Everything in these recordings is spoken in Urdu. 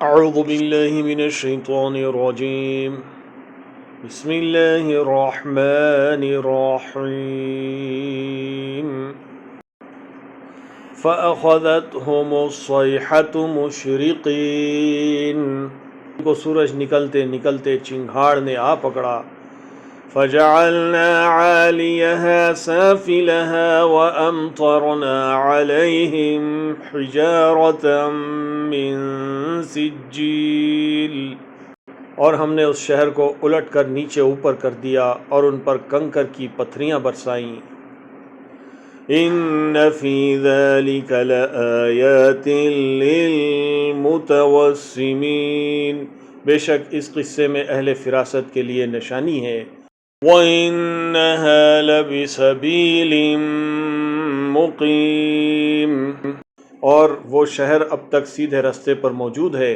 اعوذ باللہ من الشیطان الرجیم بسم اللہ الرحمن الرحیم فأخذتهم الصیحة مشرقین، کو سورج نکلتے نکلتے چنگھاڑ نے آ پکڑا۔ فجعلنا عالیہا سافلہا وامطرنا علیہم حجارتا من سجیل، اور ہم نے اس شہر کو الٹ کر نیچے اوپر کر دیا اور ان پر کنکر کی پتھریاں برسائیں۔ ان فی ذلک لآیات للمتوسمین، بے شک اس قصے میں اہل فراست کے لیے نشانی ہے۔ وَإِنَّهَا لَبِسَبِيلٍ مُقِيمٍ، اور وہ شہر اب تک سیدھے رستے پر موجود ہے۔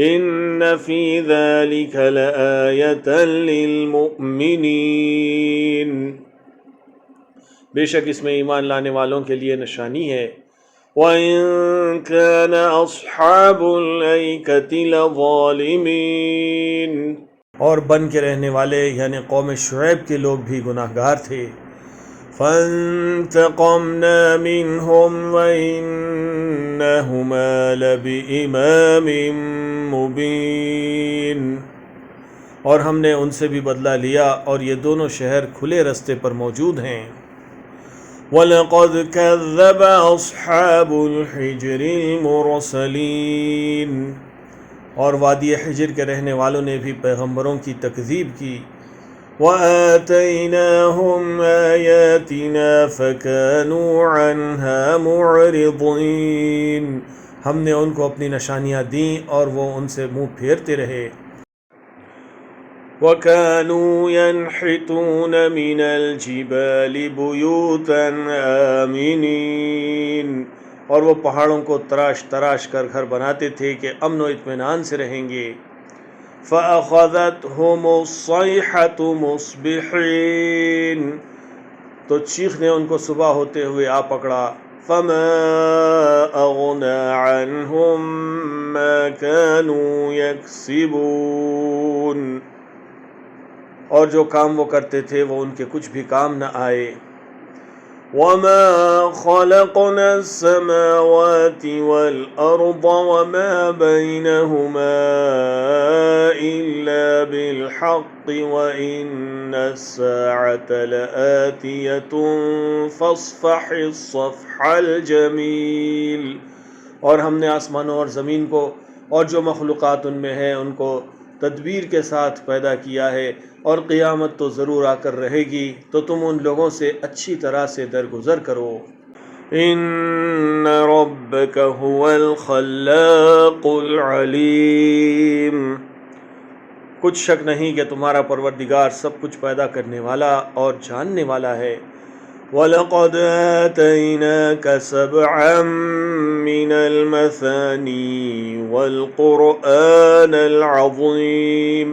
ان فی ذلک لآیۃ للمؤمنین، بے شک اس میں ایمان لانے والوں کے لیے نشانی ہے۔ وَإِن كَانَ أَصْحَابُ الْأَيْكَةِ لَظَالِمِينَ، اور بن کے رہنے والے یعنی قوم شعیب کے لوگ بھی گناہ گار تھے۔ فَانْتَقَمْنَا مِنْهُمْ وَإِنَّهُمَا لَبِإِمَامٍ مُبِينٍ، اور ہم نے ان سے بھی بدلہ لیا اور یہ دونوں شہر کھلے رستے پر موجود ہیں۔ وَلَقَدْ كَذَّبَ أَصْحَابُ الْحِجْرِ الْمُرْسَلِينَ، اور وادی حجر کے رہنے والوں نے بھی پیغمبروں کی تکذیب کی۔ وَآتَيْنَاهُمْ آيَاتِنَا فَكَانُوا عَنْهَا مُعْرِضِينَ، ہم نے ان کو اپنی نشانیاں دیں اور وہ ان سے منہ پھیرتے رہے۔ وَكَانُوا يَنْحِتُونَ مِنَ الْجِبَالِ بُيُوتًا آمِنِينَ، اور وہ پہاڑوں کو تراش تراش کر گھر بناتے تھے کہ امن و اطمینان سے رہیں گے۔ فَأَخَذَتْهُمُ الصَّيْحَةُ مُصْبِحِينَ، تو چیخ نے ان کو صبح ہوتے ہوئے آ پکڑا۔ فَمَا أَغْنَى عَنْهُمْ مَا كَانُوا يَكْسِبُونَ، اور جو کام وہ کرتے تھے وہ ان کے کچھ بھی کام نہ آئے۔ وَمَا خَلَقْنَا السَّمَاوَاتِ وَالْأَرْضَ وَمَا بَيْنَهُمَا إِلَّا بِالْحَقِّ وَإِنَّ السَّاعَةَ لَآتِيَةٌ فَاصْفَحِ الصَّفْحَ الْجَمِيلَ، اور ہم نے آسمانوں اور زمین کو اور جو مخلوقات ان میں ہے ان کو تدبیر کے ساتھ پیدا کیا ہے، اور قیامت تو ضرور آ کر رہے گی، تو تم ان لوگوں سے اچھی طرح سے درگزر کرو۔ ان ربک هو الخلاق العلیم، کچھ شک نہیں کہ تمہارا پروردگار سب کچھ پیدا کرنے والا اور جاننے والا ہے۔ وَلَقَدْ آتَيْنَاكَ سَبْعًا مِّنَ الْمَثَانِي وَالْقُرْآنَ الْعَظِيمَ،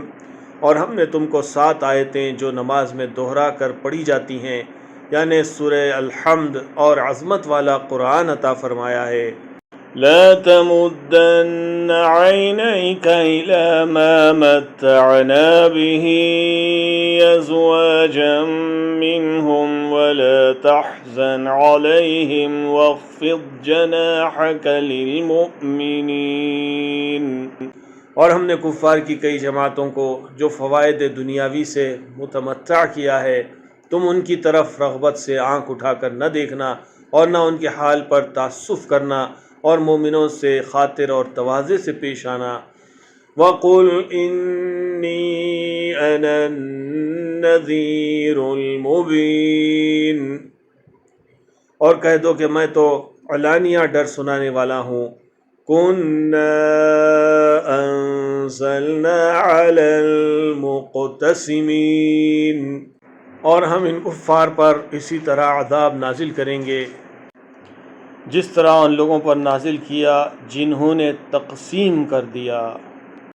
اور ہم نے تم کو 7 آیتیں جو نماز میں دہرا کر پڑھی جاتی ہیں یعنی سورہ الحمد اور عظمت والا قرآن عطا فرمایا ہے۔ لا تمدن عینیک الی ما متعنا به ازواجا منهم ولا تحزن علیہم واخفض جناحک للمؤمنین، اور ہم نے کفار کی کئی جماعتوں کو جو فوائد دنیاوی سے متمتع کیا ہے، تم ان کی طرف رغبت سے آنکھ اٹھا کر نہ دیکھنا اور نہ ان کے حال پر تعسف کرنا، اور مومنوں سے خاطر اور تواضع سے پیش آنا۔ وَقُلْ إِنِّي أَنَا النَّذِيرُ الْمُبِينُ، اور کہہ دو کہ میں تو علانیہ ڈر سنانے والا ہوں۔ كُنَّا أَنزَلْنَا عَلَى الْمُقْتَسِمِينَ، اور ہم ان کفار پر اسی طرح عذاب نازل کریں گے جس طرح ان لوگوں پر نازل کیا جنہوں نے تقسیم کر دیا۔